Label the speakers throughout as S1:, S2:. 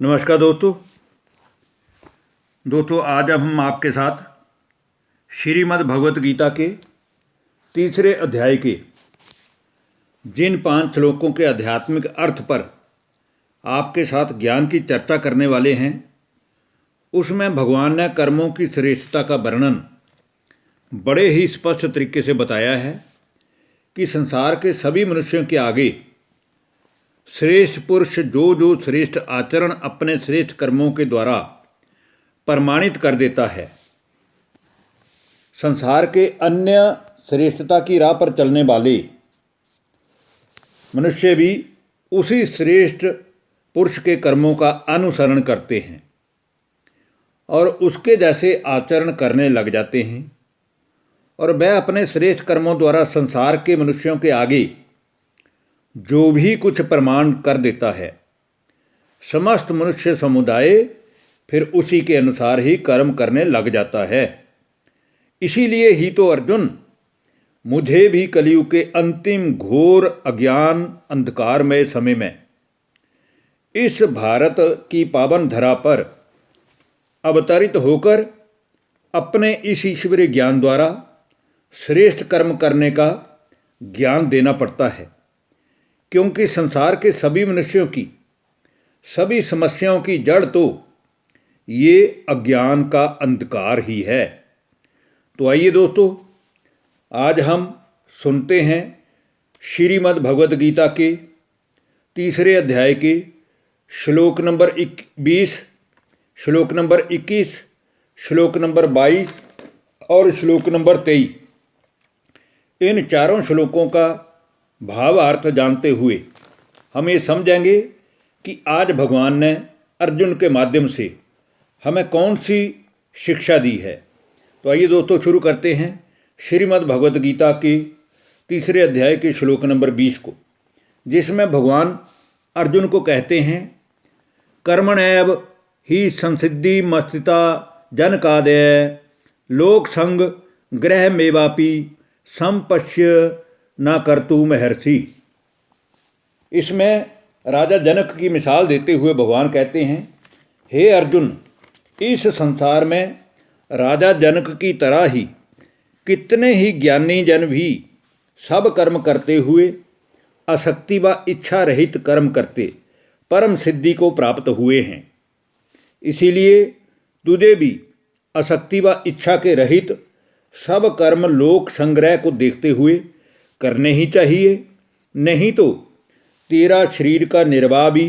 S1: नमस्कार दोस्तों आज अब हम आपके साथ श्रीमद् भगवत गीता के तीसरे अध्याय के जिन 5 श्लोकों के आध्यात्मिक अर्थ पर आपके साथ ज्ञान की चर्चा करने वाले हैं, उसमें भगवान ने कर्मों की श्रेष्ठता का वर्णन बड़े ही स्पष्ट तरीके से बताया है कि संसार के सभी मनुष्यों के आगे श्रेष्ठ पुरुष जो श्रेष्ठ आचरण अपने श्रेष्ठ कर्मों के द्वारा प्रमाणित कर देता है, संसार के अन्य श्रेष्ठता की राह पर चलने वाले मनुष्य भी उसी श्रेष्ठ पुरुष के कर्मों का अनुसरण करते हैं और उसके जैसे आचरण करने लग जाते हैं, और वह अपने श्रेष्ठ कर्मों द्वारा संसार के मनुष्यों के आगे जो भी कुछ प्रमाण कर देता है, समस्त मनुष्य समुदाय फिर उसी के अनुसार ही कर्म करने लग जाता है। इसीलिए ही तो अर्जुन, मुझे भी कलयुग के अंतिम घोर अज्ञान अंधकारमय समय में इस भारत की पावन धरा पर अवतरित होकर अपने इस ईश्वरीय ज्ञान द्वारा श्रेष्ठ कर्म करने का ज्ञान देना पड़ता है, क्योंकि संसार के सभी मनुष्यों की सभी समस्याओं की जड़ तो ये अज्ञान का अंधकार ही है। तो आइए दोस्तों, आज हम सुनते हैं श्रीमद् भगवत गीता के तीसरे अध्याय के श्लोक नंबर 20, श्लोक नंबर 21, श्लोक नंबर 22 और श्लोक नंबर 23। इन चारों श्लोकों का भावार्थ जानते हुए हम ये समझेंगे कि आज भगवान ने अर्जुन के माध्यम से हमें कौन सी शिक्षा दी है। तो आइए दोस्तों, शुरू करते हैं श्रीमद् भगवत गीता के तीसरे अध्याय के श्लोक नंबर 20 को, जिसमें भगवान अर्जुन को कहते हैं, कर्मणैव ही संसिद्धि मस्तिता जनकादय लोक संग ग्रह मेवापि संपश्य न कर्तुम हर्षि। इसमें राजा जनक की मिसाल देते हुए भगवान कहते हैं, हे अर्जुन, इस संसार में राजा जनक की तरह ही कितने ही ज्ञानी जन भी सब कर्म करते हुए आसक्ति व इच्छा रहित कर्म करते परम सिद्धि को प्राप्त हुए हैं। इसीलिए तुझे भी आसक्ति व इच्छा के रहित सब कर्म लोक संग्रह को देखते हुए करने ही चाहिए, नहीं तो तेरा शरीर का निर्वाह भी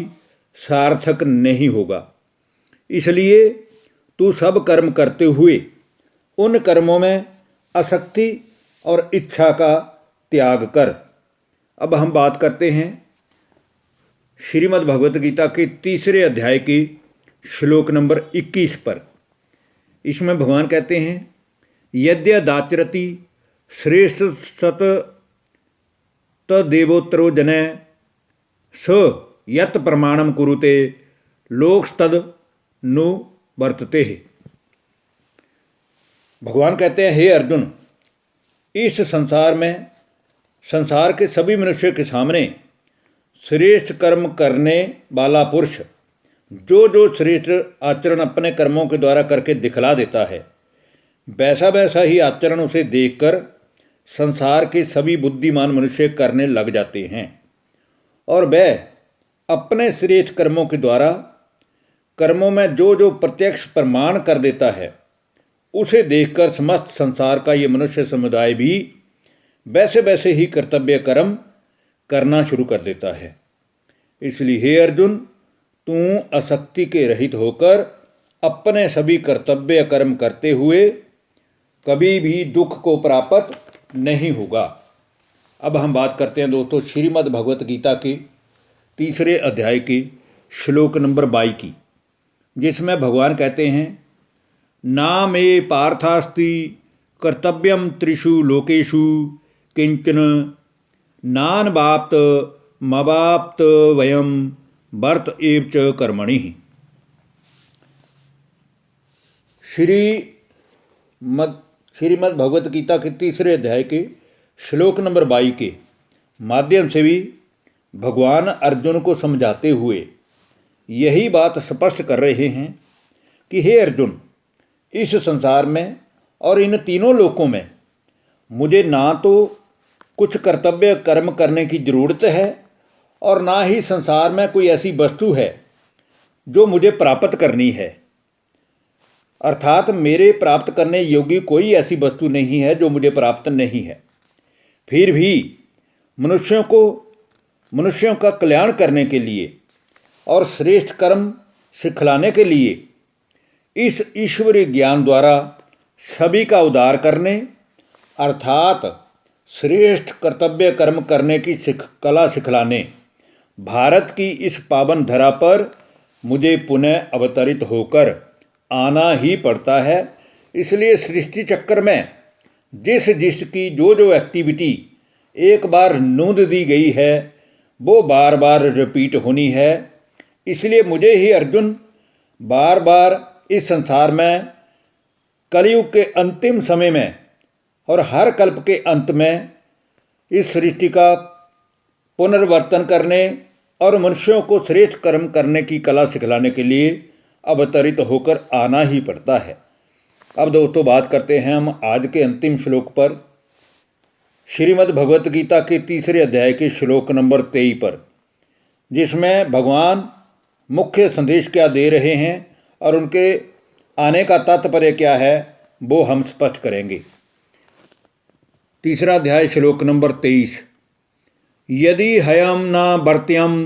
S1: सार्थक नहीं होगा। इसलिए तू सब कर्म करते हुए उन कर्मों में आसक्ति और इच्छा का त्याग कर। अब हम बात करते हैं श्रीमद् भगवत गीता के तीसरे अध्याय के श्लोक नंबर 21 पर। इसमें भगवान कहते हैं, यद्यदाचरति श्रेष्ठ सत तदेवोत्तरो जनै स यत् प्रमाणम कुरुते लोकस्तद नु वर्तते। भगवान कहते हैं, हे अर्जुन, इस संसार में संसार के सभी मनुष्य के सामने श्रेष्ठ कर्म करने वाला पुरुष जो श्रेष्ठ आचरण अपने कर्मों के द्वारा करके दिखला देता है, वैसा वैसा ही आचरण उसे देखकर संसार के सभी बुद्धिमान मनुष्य करने लग जाते हैं, और वह अपने श्रेष्ठ कर्मों के द्वारा कर्मों में जो प्रत्यक्ष प्रमाण कर देता है, उसे देखकर समस्त संसार का ये मनुष्य समुदाय भी वैसे वैसे ही कर्तव्य कर्म करना शुरू कर देता है। इसलिए हे अर्जुन, तू आसक्ति के रहित होकर अपने सभी कर्तव्य कर्म करते हुए कभी भी दुख को प्राप्त नहीं होगा। अब हम बात करते हैं दोस्तों श्रीमद् भगवत गीता के तीसरे अध्याय के श्लोक नंबर 22 की, जिसमें भगवान कहते हैं, ना मे पार्थास्ति कर्तव्यम त्रिषु लोकेषु किंचन नानवाप्त मवाप्त वयम वर्त एव च कर्मणि। श्रीमद् भगवत गीता के तीसरे अध्याय के श्लोक नंबर 22 के माध्यम से भी भगवान अर्जुन को समझाते हुए यही बात स्पष्ट कर रहे हैं कि हे अर्जुन, इस संसार में और इन तीनों लोकों में मुझे ना तो कुछ कर्तव्य कर्म करने की ज़रूरत है और ना ही संसार में कोई ऐसी वस्तु है जो मुझे प्राप्त करनी है। अर्थात मेरे प्राप्त करने योग्य कोई ऐसी वस्तु नहीं है जो मुझे प्राप्त नहीं है। फिर भी मनुष्यों का कल्याण करने के लिए और श्रेष्ठ कर्म सिखलाने के लिए इस ईश्वरीय ज्ञान द्वारा सभी का उद्धार करने अर्थात श्रेष्ठ कर्तव्य कर्म करने की कला सिखलाने भारत की इस पावन धरा पर मुझे पुनः अवतरित होकर आना ही पड़ता है। इसलिए सृष्टि चक्र में जिसकी जो एक्टिविटी एक बार नोंद दी गई है वो बार बार रिपीट होनी है। इसलिए मुझे ही अर्जुन बार बार इस संसार में कलयुग के अंतिम समय में और हर कल्प के अंत में इस सृष्टि का पुनर्वर्तन करने और मनुष्यों को श्रेष्ठ कर्म करने की कला सिखलाने के लिए अवतरित होकर आना ही पड़ता है। अब दोस्तों बात करते हैं हम आज के अंतिम श्लोक पर, श्रीमद् भगवत गीता के 3 अध्याय के श्लोक नंबर 23 पर, जिसमें भगवान मुख्य संदेश क्या दे रहे हैं और उनके आने का तात्पर्य क्या है वो हम स्पष्ट करेंगे। 3 अध्याय श्लोक नंबर 23, यदि हयम न वर्त्यम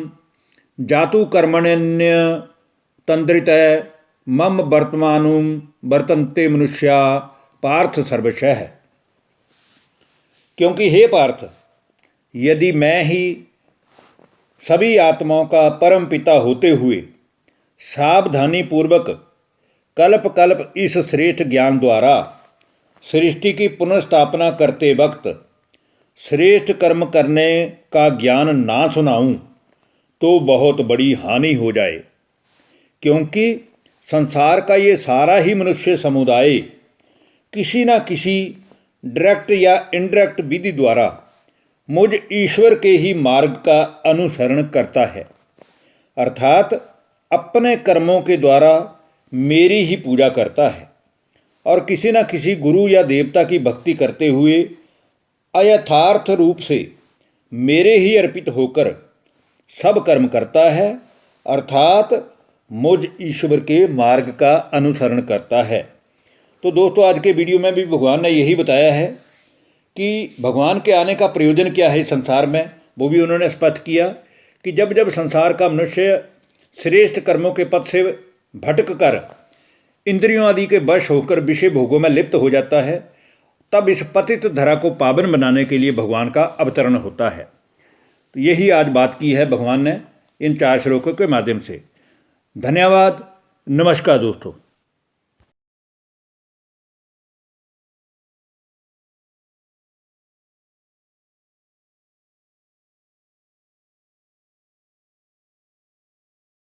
S1: जातु कर्मण्य तंद्रितः मम वर्तमानुम वर्तन्ते मनुष्या पार्थ सर्वशः। क्योंकि हे पार्थ, यदि मैं ही सभी आत्माओं का परम पिता होते हुए सावधानी पूर्वक कल्प कल्प इस श्रेष्ठ ज्ञान द्वारा सृष्टि की पुनर्स्थापना करते वक्त श्रेष्ठ कर्म करने का ज्ञान ना सुनाऊं तो बहुत बड़ी हानि हो जाए। क्योंकि संसार का ये सारा ही मनुष्य समुदाय किसी न किसी डायरेक्ट या इनडायरेक्ट विधि द्वारा मुझ ईश्वर के ही मार्ग का अनुसरण करता है, अर्थात अपने कर्मों के द्वारा मेरी ही पूजा करता है और किसी न किसी गुरु या देवता की भक्ति करते हुए अयथार्थ रूप से मेरे ही अर्पित होकर सब कर्म करता है, अर्थात मुझ ईश्वर के मार्ग का अनुसरण करता है। तो दोस्तों आज के वीडियो में भी भगवान ने यही बताया है कि भगवान के आने का प्रयोजन क्या है संसार में, वो भी उन्होंने स्पष्ट किया कि जब जब संसार का मनुष्य श्रेष्ठ कर्मों के पथ से भटक कर इंद्रियों आदि के वश होकर विषय भोगों में लिप्त हो जाता है, तब इस पतित धरा को पावन बनाने के लिए भगवान का अवतरण होता है। तो यही आज बात की है भगवान ने इन 4 श्लोकों के माध्यम से। धन्यवाद। नमस्कार दोस्तों।